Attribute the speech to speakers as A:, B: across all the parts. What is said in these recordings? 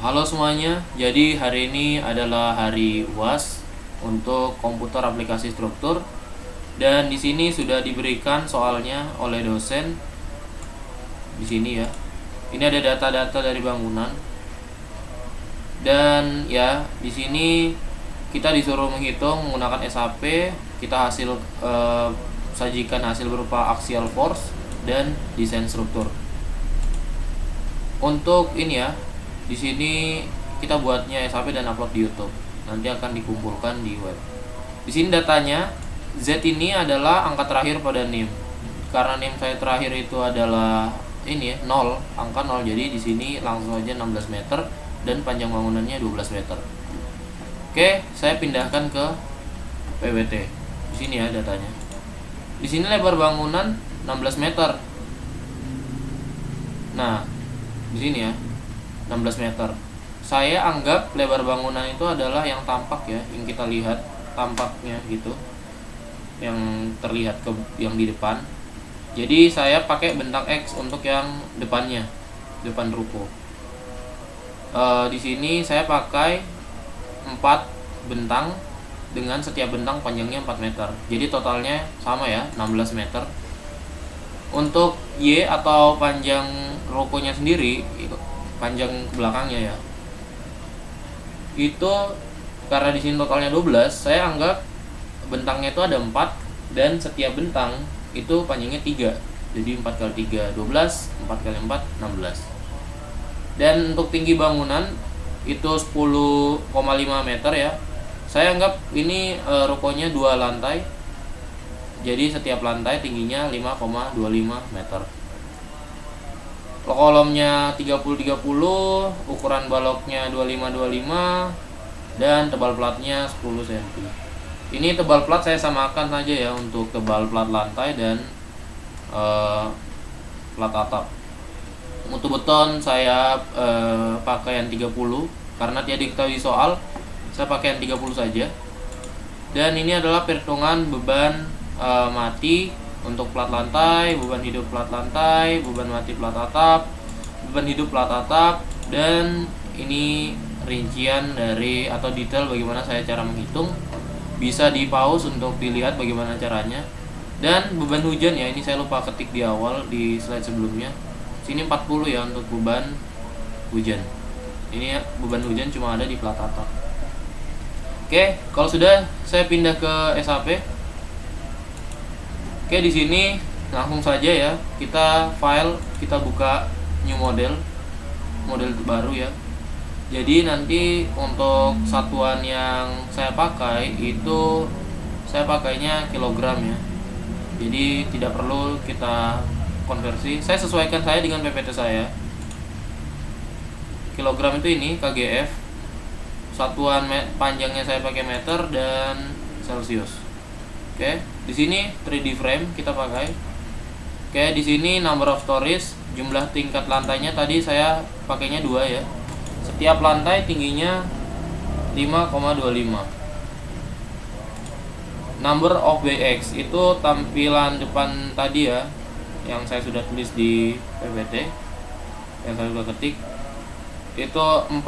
A: Halo semuanya, jadi hari ini adalah hari UAS untuk komputer aplikasi struktur, dan di sini sudah diberikan soalnya oleh dosen. Di sini ya, ini ada data-data dari bangunan, dan ya di sini kita disuruh menghitung menggunakan SAP. Kita sajikan hasil berupa axial force dan desain struktur. Untuk ini ya, di sini kita buatnya SAP dan upload di YouTube. Nanti akan dikumpulkan di web. Di sini datanya, Z ini adalah angka terakhir pada NIM. Karena NIM saya terakhir itu adalah ini ya, 0, angka 0. Jadi di sini langsung aja 16 meter dan panjang bangunannya 12 meter. Oke, saya pindahkan ke PWT. Di sini ya datanya. Di sini lebar bangunan 16 meter. Nah, di sini ya 16 meter. Saya anggap lebar bangunan itu adalah yang tampak ya, yang kita lihat tampaknya gitu, yang terlihat yang di depan. Jadi saya pakai bentang X untuk yang depannya, depan ruko. Di sini saya pakai 4 bentang dengan setiap bentang panjangnya 4 meter. Jadi totalnya sama ya, 16 meter. Untuk Y atau panjang rukonya sendiri, panjang belakangnya ya, itu karena di sini totalnya 12, saya anggap bentangnya itu ada 4 dan setiap bentang itu panjangnya 3. Jadi 4 kali 3 12, 4 kali 4 16. Dan untuk tinggi bangunan itu 10,5 meter ya. Saya anggap ini rukonya 2 lantai. Jadi setiap lantai tingginya 5,25 meter. Kolomnya 30-30, ukuran baloknya 25-25, dan tebal platnya 10 cm. Ini tebal plat saya samakan saja ya untuk tebal plat lantai dan plat atap. Mutu beton saya pakai yang 30 karena tidak diketahui soal, saya pakai yang 30 saja. Dan ini adalah perhitungan beban mati untuk plat lantai, beban hidup plat lantai, beban mati plat atap, beban hidup plat atap, dan ini rincian dari atau detail bagaimana saya cara menghitung. Bisa di pause untuk dilihat bagaimana caranya. Dan beban hujan ya, ini saya lupa ketik di awal di slide sebelumnya. Sini 40 ya untuk beban hujan. Ini ya, beban hujan cuma ada di plat atap. Oke, kalau sudah saya pindah ke SAP. Oke, di sini langsung saja ya, kita buka new model baru ya. Jadi nanti untuk satuan yang saya pakai itu saya pakainya kilogram ya. Jadi tidak perlu kita konversi. Saya sesuaikan saya dengan PPT saya. Kilogram itu ini KGF. Satuan panjangnya saya pakai meter dan Celsius. Oke, di sini 3D frame kita pakai. Oke, di sini number of stories, jumlah tingkat lantainya tadi saya pakainya 2 ya. Setiap lantai tingginya 5,25. Number of BX itu tampilan depan tadi ya, yang saya sudah tulis di PPT, yang saya sudah ketik. Itu 4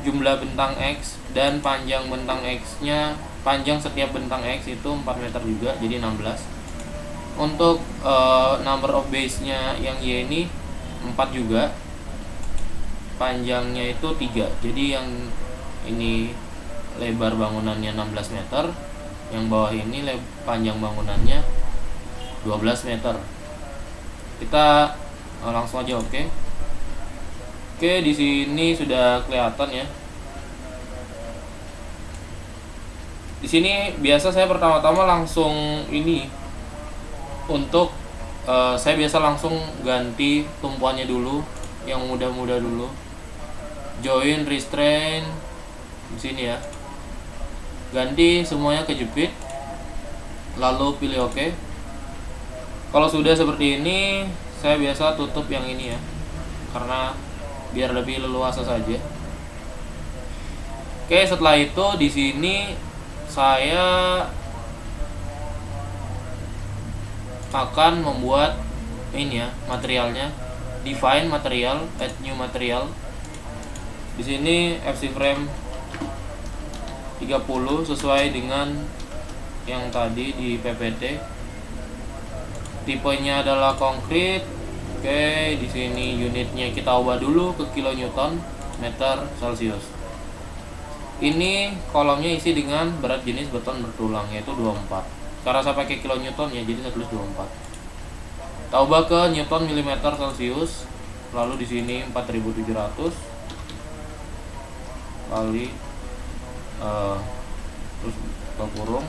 A: jumlah bentang X, dan panjang bentang X-nya, panjang setiap bentang X itu 4 meter juga, jadi 16. Untuk number of base-nya yang Y ini 4 juga, panjangnya itu 3. Jadi yang ini lebar bangunannya 16 meter, yang bawah ini panjang bangunannya 12 meter. Kita langsung aja. Oke, di sini sudah kelihatan ya. Di sini biasa saya pertama-tama langsung ini untuk saya biasa langsung ganti tumpuannya dulu, yang mudah-mudah dulu. Join, restrain di sini ya. Ganti semuanya ke jepit. Lalu pilih OK. Kalau sudah seperti ini, saya biasa tutup yang ini ya. Karena biar lebih leluasa saja. Oke, setelah itu di sini saya akan membuat ini ya, materialnya. Define material, add new material. Di sini FC frame 30 sesuai dengan yang tadi di PPT. Tipenya adalah konkrit. Oke, di sini unitnya kita ubah dulu ke kilonewton meter Celcius. Ini kolomnya isi dengan berat jenis beton bertulang yaitu 24. Karena saya pakai kilonewton ya, jadi saya tulis 24. Kita ubah ke newton milimeter Celcius. Lalu di sini 4700 kali terus buka kurung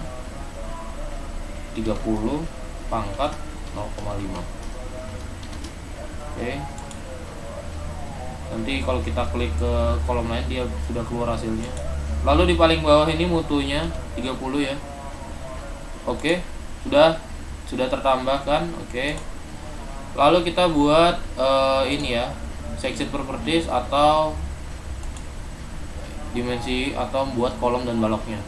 A: 30 pangkat 0,5. Oke. Nanti kalau kita klik ke kolom lain dia sudah keluar hasilnya. Lalu di paling bawah ini mutunya 30 ya. Oke, sudah tertambahkan. Oke. Lalu kita buat ini ya, section properties atau dimensi atau membuat kolom dan baloknya.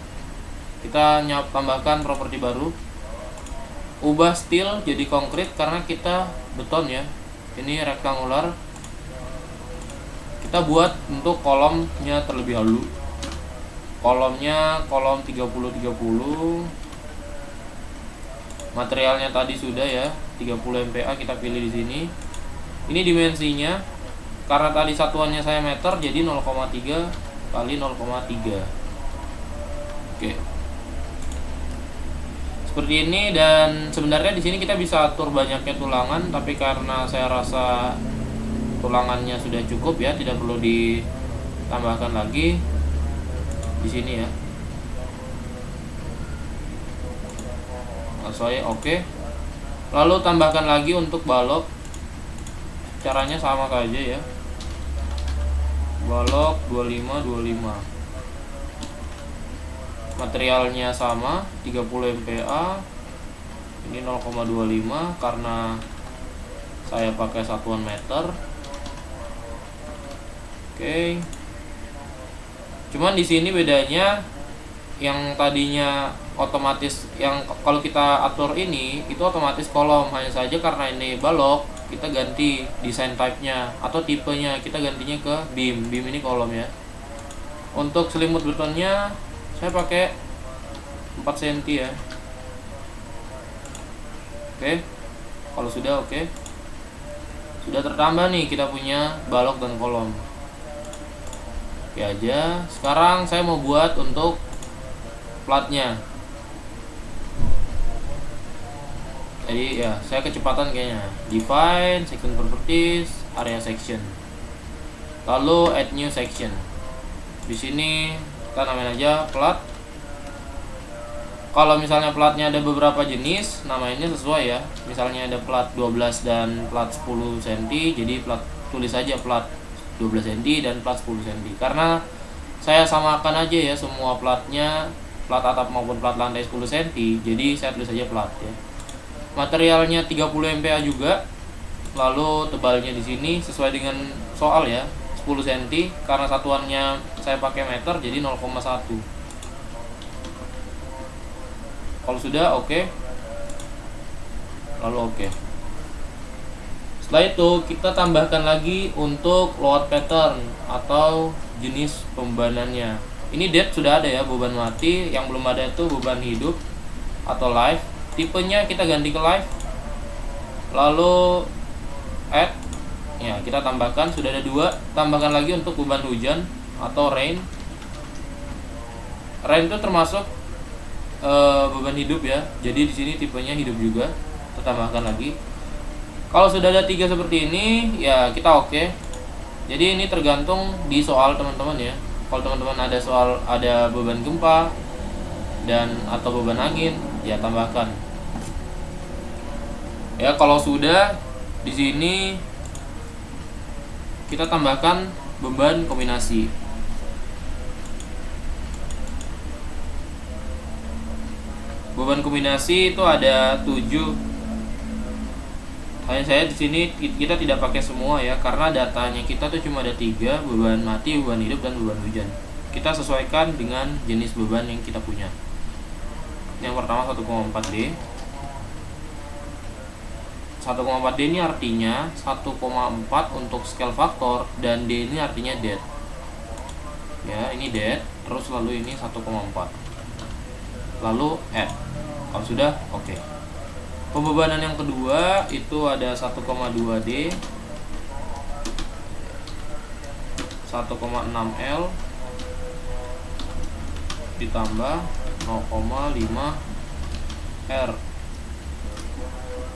A: Kita tambahkan properti baru. Ubah steel jadi konkrit karena kita beton ya. Ini rectangular. Kita buat untuk kolomnya terlebih dahulu. Kolomnya kolom 30-30. Materialnya tadi sudah ya, 30 MPa kita pilih di sini. Ini dimensinya karena tadi satuannya saya meter jadi 0,3 kali 0,3. Oke. Seperti ini, dan sebenarnya di sini kita bisa atur banyaknya tulangan, tapi karena saya rasa tulangannya sudah cukup ya, tidak perlu ditambahkan lagi di sini ya. Saya oke. Lalu tambahkan lagi untuk balok. Caranya sama saja ya. Balok 25. Materialnya sama 30 MPa. Ini 0,25 karena saya pakai satuan meter. Oke. Cuman di sini bedanya, yang tadinya otomatis, yang kalau kita atur ini itu otomatis kolom, hanya saja karena ini balok kita ganti desain type-nya atau tipenya, kita gantinya ke beam ini kolom ya. Untuk selimut betonnya saya pakai 4 cm ya. Oke. Kalau sudah oke. Sudah tertambah nih kita punya balok dan kolom. Oke aja. Sekarang saya mau buat untuk platnya. Jadi ya, saya kecepatan kayaknya. Define section properties, area section. Lalu add new section. Di sini kita namain aja plat. Kalau misalnya platnya ada beberapa jenis, namainnya sesuai ya. Misalnya ada plat 12 dan plat 10 cm, jadi tulis aja plat 12 cm dan plat 10 cm. Karena saya samakan aja ya semua platnya, plat atap maupun plat lantai 10 cm, jadi saya tulis aja plat ya. Materialnya 30 MPa juga. Lalu tebalnya di sini sesuai dengan soal ya, 10 cm karena satuannya saya pakai meter jadi 0,1. Kalau sudah oke. Lalu oke. Setelah itu kita tambahkan lagi untuk load pattern atau jenis pembebanannya. Ini dead sudah ada ya, beban mati. Yang belum ada itu beban hidup atau live. Tipenya kita ganti ke live. Lalu add ya, kita tambahkan, sudah ada 2. Tambahkan lagi untuk beban hujan atau rain. Rain itu termasuk beban hidup ya. Jadi di sini tipenya hidup juga. Kita tambahkan lagi. Kalau sudah ada 3 seperti ini ya kita oke. Jadi ini tergantung di soal teman-teman ya. Kalau teman-teman ada soal ada beban gempa dan atau beban angin, ya tambahkan. Ya kalau sudah, di sini kita tambahkan beban kombinasi. Beban kombinasi itu ada 7. Hanya saya di sini kita tidak pakai semua ya, karena datanya kita tuh cuma ada 3, beban mati, beban hidup, dan beban hujan. Kita sesuaikan dengan jenis beban yang kita punya. Yang pertama 1,4D. 1,4D ini artinya 1,4 untuk scale faktor, dan D ini artinya dead. ya, ini dead, terus lalu ini 1,4, lalu add. Kalau sudah oke. Pembebanan yang kedua itu ada 1,2D, 1,6L ditambah 0,5R.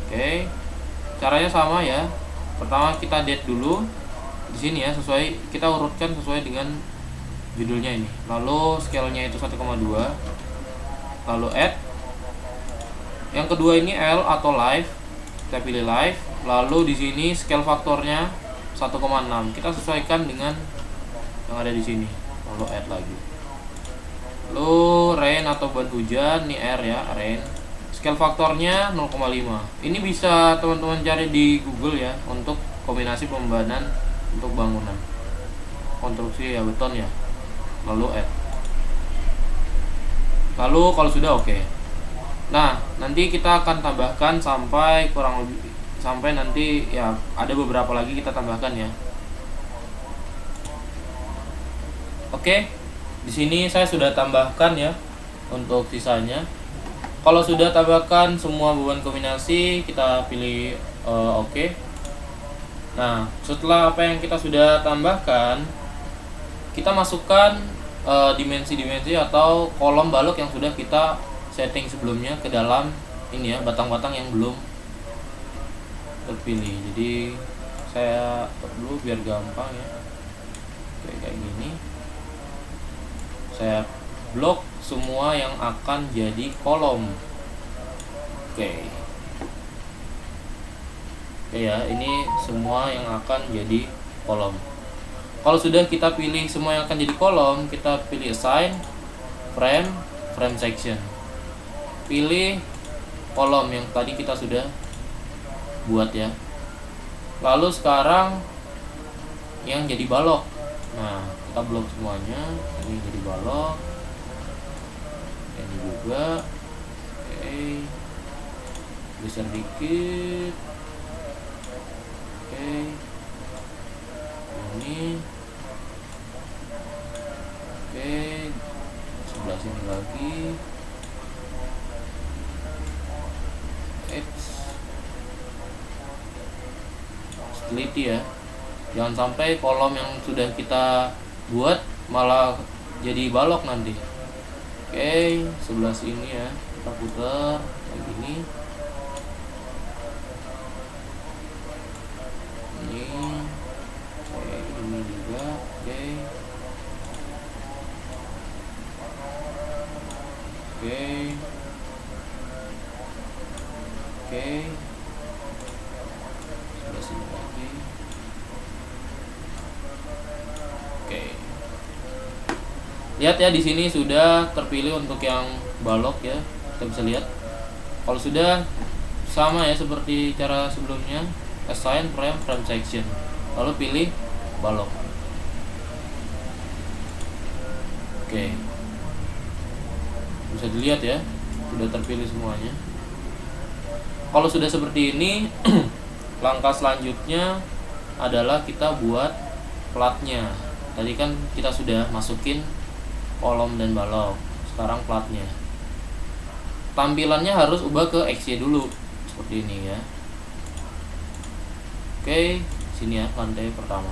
A: Oke, caranya sama ya. Pertama kita dead dulu di sini ya, sesuai, kita urutkan sesuai dengan judulnya ini. Lalu scale-nya itu 1,2, lalu add. Yang kedua ini L atau live, kita pilih live. Lalu di sini scale faktornya 1,6, kita sesuaikan dengan yang ada di sini. Lalu add lagi. Lalu rain atau ban hujan, ini R ya, rain. Scale faktornya 0,5. Ini bisa teman-teman cari di Google ya, untuk kombinasi pembebanan untuk bangunan, konstruksi ya, beton ya. Lalu add. Lalu kalau sudah oke. Nah, nanti kita akan tambahkan sampai kurang lebih, sampai nanti ya ada beberapa lagi kita tambahkan ya. Oke, di sini saya sudah tambahkan ya untuk sisanya. Kalau sudah tambahkan semua beban kombinasi, kita pilih oke. Nah, setelah apa yang kita sudah tambahkan, kita masukkan dimensi-dimensi atau kolom balok yang sudah kita setting sebelumnya ke dalam ini ya, batang-batang yang belum terpilih. Jadi saya atur dulu biar gampang ya. Kayak gini. Saya blok semua yang akan jadi kolom. Oke ya, ini semua yang akan jadi kolom. Kalau sudah kita pilih semua yang akan jadi kolom, kita pilih assign frame section. Pilih kolom yang tadi kita sudah buat ya. Lalu sekarang yang jadi balok. Nah, kita blok semuanya. Ini jadi balok, ini juga. Oke, geser dikit. Oke, ini. Oke, sebelah sini lagi. Teliti ya, jangan sampai kolom yang sudah kita buat malah jadi balok nanti. Oke, sebelah sini ya, kita putar kayak gini. Ini, oke, ini juga. Oke, oke, oke. Sebelah sini lagi. Oke. Lihat ya, di sini sudah terpilih untuk yang balok ya. Kita bisa lihat. Kalau sudah sama ya seperti cara sebelumnya, assign frame section. Lalu pilih balok. Oke. Bisa dilihat ya, sudah terpilih semuanya. Kalau sudah seperti ini, langkah selanjutnya adalah kita buat platnya. Tadi kan kita sudah masukin kolom dan balok. Sekarang platnya. Tampilannya harus ubah ke XY dulu. Seperti ini ya. Oke, sini ya, lantai pertama.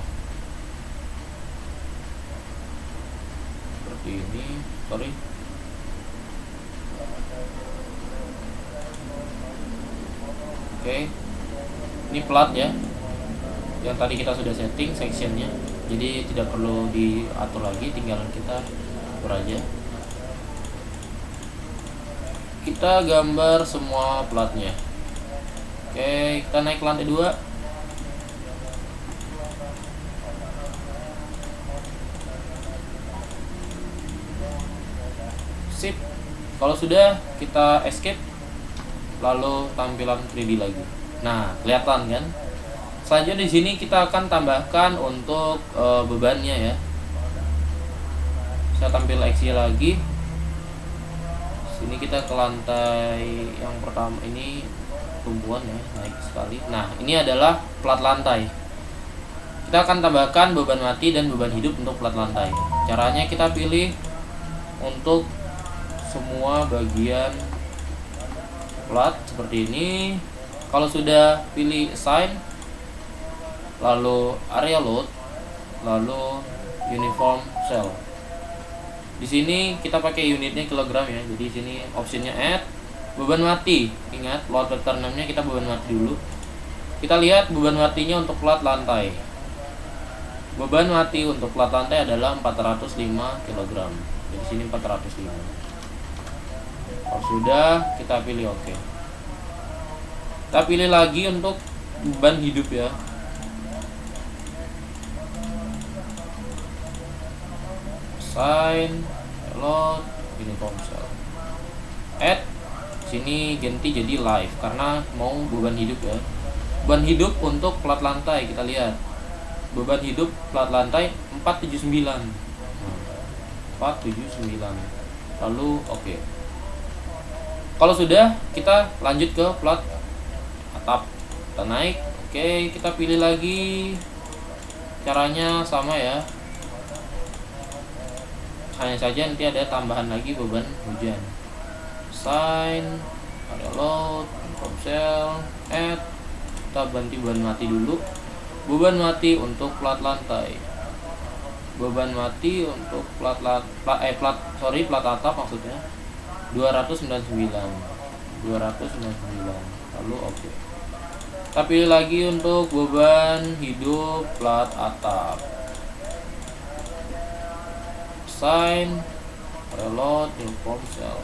A: Seperti ini. Sorry. Oke. Ini plat ya. Yang tadi kita sudah setting sectionnya. Jadi tidak perlu diatur lagi, tinggal kita atur aja. Kita gambar semua platnya. Oke, kita naik ke lantai 2. Sip. Kalau sudah, kita escape. Lalu tampilan 3D lagi. Nah, kelihatan kan? Selanjutnya di sini kita akan tambahkan untuk bebannya ya. Saya tampil XY lagi. Sini kita ke lantai yang pertama, ini tumpuan ya, naik sekali. Nah, ini adalah plat lantai. Kita akan tambahkan beban mati dan beban hidup untuk plat lantai. Caranya kita pilih untuk semua bagian plat seperti ini. Kalau sudah pilih assign, lalu area load, lalu uniform cell. Di sini kita pakai unitnya kilogram ya. Jadi sini optionnya add beban mati. Ingat load vector 6-nya kita beban mati dulu. Kita lihat beban matinya untuk plat lantai. Beban mati untuk plat lantai adalah 405 kg. Jadi sini 405. Kalau sudah, kita pilih OK. Kita pilih lagi untuk beban hidup ya. Assign, load, uniform cell. Add. Sini ganti jadi live karena mau beban hidup ya. Beban hidup untuk plat lantai kita lihat. Beban hidup plat lantai 479. 479. Lalu oke. Kalau sudah, kita lanjut ke plat atap. Kita naik. Oke, kita pilih lagi. Caranya sama ya. Hanya saja nanti ada tambahan lagi beban hujan. Sign, ada load, uniform cell, add. Kita ganti beban mati dulu. Beban mati untuk plat lantai. Beban mati untuk plat atap maksudnya 299. Lalu oke. Kita pilih lagi untuk beban hidup plat atap. Sign, reload, uniform cell.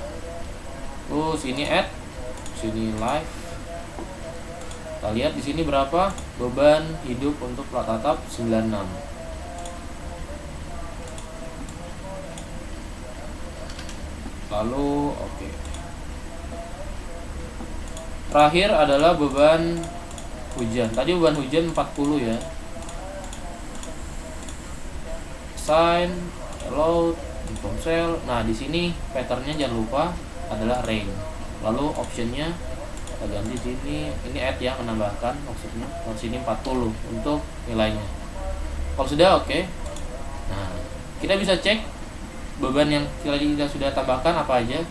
A: Sini add, sini live. Kita lihat di sini berapa beban hidup untuk plat atap 96. Lalu oke. Terakhir adalah beban hujan. Tadi beban hujan 40 ya. Sign, load, uniform cell. Nah, di sini patternnya jangan lupa adalah rain. Lalu optionnya kita ganti sini, ini add ya, menambahkan maksudnya. Kalau sini 40 untuk nilainya. Kalau sudah oke. Nah, kita bisa cek beban yang kita sudah tambahkan apa aja.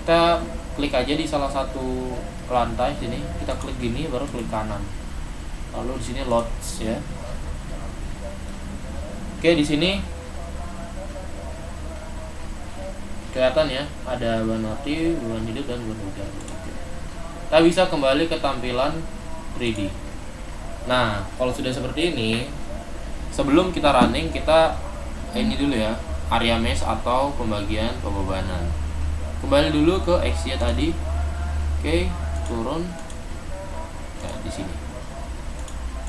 A: Kita klik aja di salah satu lantai sini, kita klik gini baru klik kanan. Lalu di sini loads ya. Oke, di sini kelihatan ya, ada beban mati, beban hidup dan beban hujan. Kita bisa kembali ke tampilan 3D. Nah, kalau sudah seperti ini, sebelum kita running, kita ini dulu ya, area mesh atau pembagian pembebanan. Kembali dulu ke X-nya tadi. Oke, turun. Nah, di sini.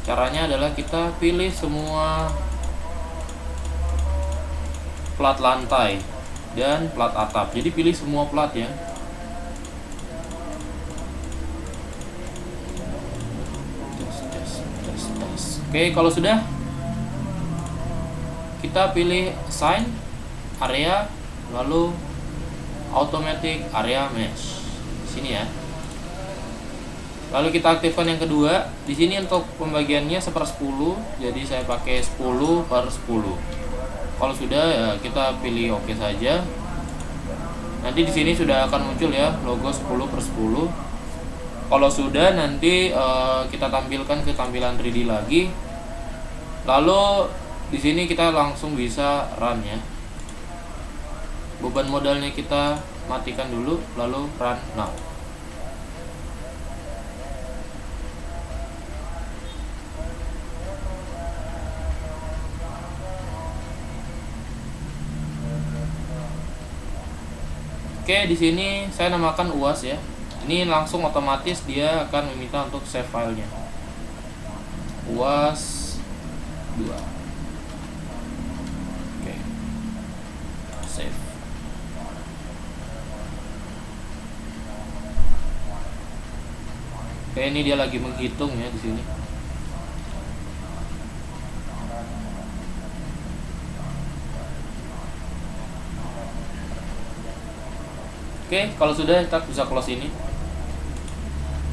A: Caranya adalah kita pilih semua plat lantai dan plat atap. Jadi pilih semua plat ya. Oke, kalau sudah, kita pilih assign area, lalu automatic area mesh. Sini ya. Lalu kita aktifkan yang kedua. Di sini untuk pembagiannya 1/10, jadi saya pakai 10/10. Kalau sudah ya kita pilih oke saja. Nanti di sini sudah akan muncul ya logo 10/10. Kalau sudah nanti kita tampilkan ke tampilan 3D lagi. Lalu di sini kita langsung bisa run ya. Beban modalnya kita matikan dulu, lalu run now. Oke, di sini saya namakan UAS ya. Ini langsung otomatis dia akan meminta untuk save filenya. UAS 2. Oke. Save. Oke, ini dia lagi menghitung ya di sini. Oke, kalau sudah kita bisa close ini.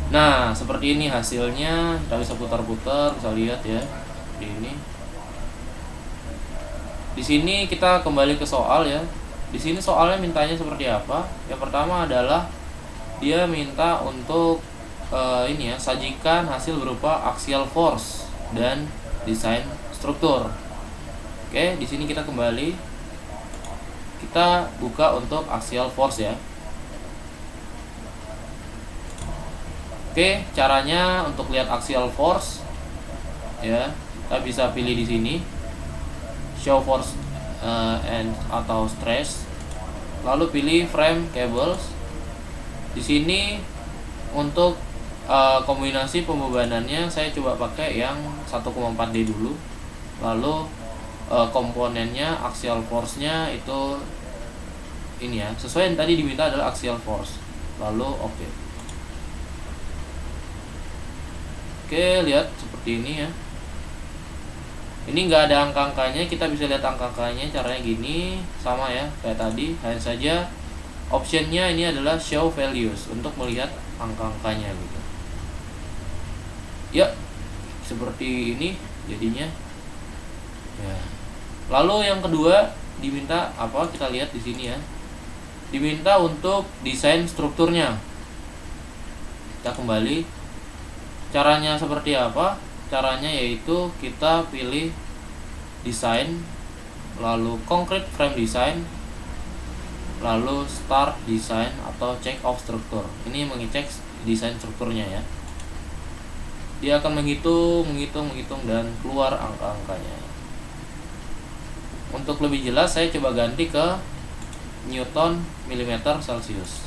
A: Nah, seperti ini hasilnya. Kita bisa putar-putar, bisa lihat ya. seperti ini. Di sini kita kembali ke soal ya. Di sini soalnya mintanya seperti apa? Yang pertama adalah dia minta untuk ini ya, sajikan hasil berupa axial force dan desain struktur. Oke, di sini kita kembali, kita buka untuk axial force ya. Oke, caranya untuk lihat axial force ya, kita bisa pilih di sini show force and atau stress, lalu pilih frame cables. Di sini untuk kombinasi pembebanannya saya coba pakai yang 1,4D dulu, lalu komponennya axial force-nya itu ini ya, sesuai yang tadi diminta adalah axial force, lalu oke. Oke, lihat seperti ini ya. Ini nggak ada angka-angkanya, kita bisa lihat angka-angkanya caranya gini, sama ya kayak tadi, hanya saja optionnya ini adalah show values untuk melihat angka-angkanya gitu ya, seperti ini jadinya ya. Lalu yang kedua diminta apa, kita lihat di sini ya, diminta untuk desain strukturnya. Kita kembali, caranya seperti apa? Caranya yaitu kita pilih desain, lalu concrete frame design, lalu start design atau check of struktur. Ini mengecek desain strukturnya ya. Dia akan menghitung dan keluar angka-angkanya. Untuk lebih jelas saya coba ganti ke Newton milimeter Celsius.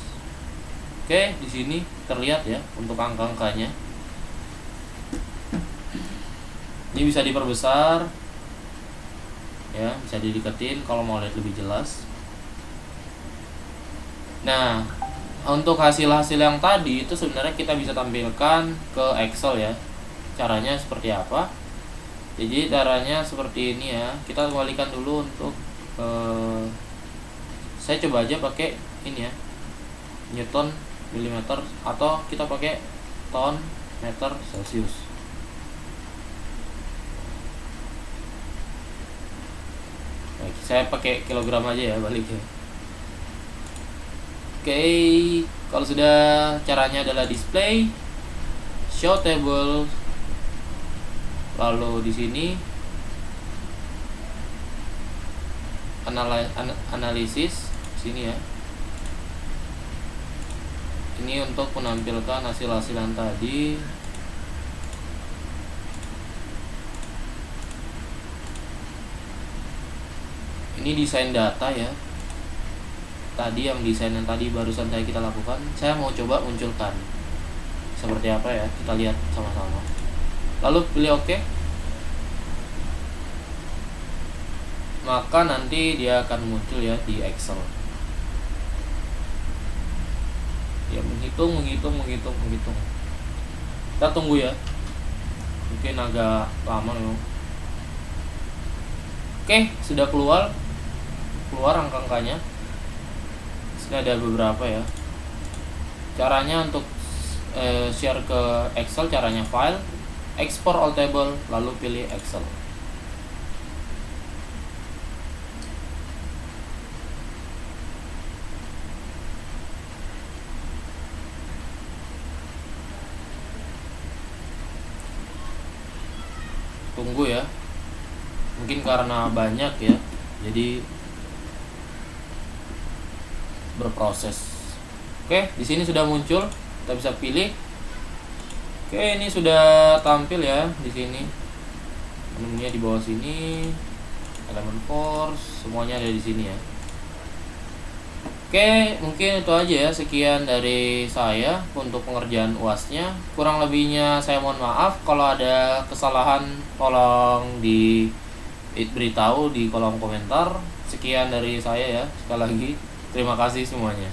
A: Oke, di sini terlihat ya untuk angka-angkanya. Ini bisa diperbesar ya, bisa dideketin kalau mau lihat lebih jelas. Nah, untuk hasil-hasil yang tadi itu sebenarnya kita bisa tampilkan ke Excel ya. Caranya seperti apa? Jadi caranya seperti ini ya. Kita kembalikan dulu untuk saya coba aja pakai ini ya, Newton milimeter, atau kita pakai ton meter Celsius. Baik, saya pakai kilogram aja ya, balik ya. Oke, kalau sudah, caranya adalah display, show table, lalu di sini analisis sini ya. Ini untuk menampilkan hasil-hasil yang tadi. Ini desain data ya. Tadi yang desain yang tadi barusan kita lakukan, saya mau coba munculkan seperti apa ya, kita lihat sama-sama. Lalu pilih OK, maka nanti dia akan muncul ya di Excel. Ya, menghitung. Kita tunggu ya, mungkin agak lama memang. Oke, sudah keluar angka-angkanya. Ini ada beberapa ya. Caranya untuk share ke Excel, caranya file, export all table, lalu pilih Excel. Tunggu ya, mungkin karena banyak ya, jadi berproses. Oke, di sini sudah muncul, kita bisa pilih. Oke, ini sudah tampil ya di sini. Menunya di bawah sini, elemen force, semuanya ada di sini ya. Oke, mungkin itu aja ya, sekian dari saya untuk pengerjaan UAS-nya. Kurang lebihnya saya mohon maaf. Kalau ada kesalahan tolong diberitahu di kolom komentar. Sekian dari saya ya, sekali lagi terima kasih semuanya.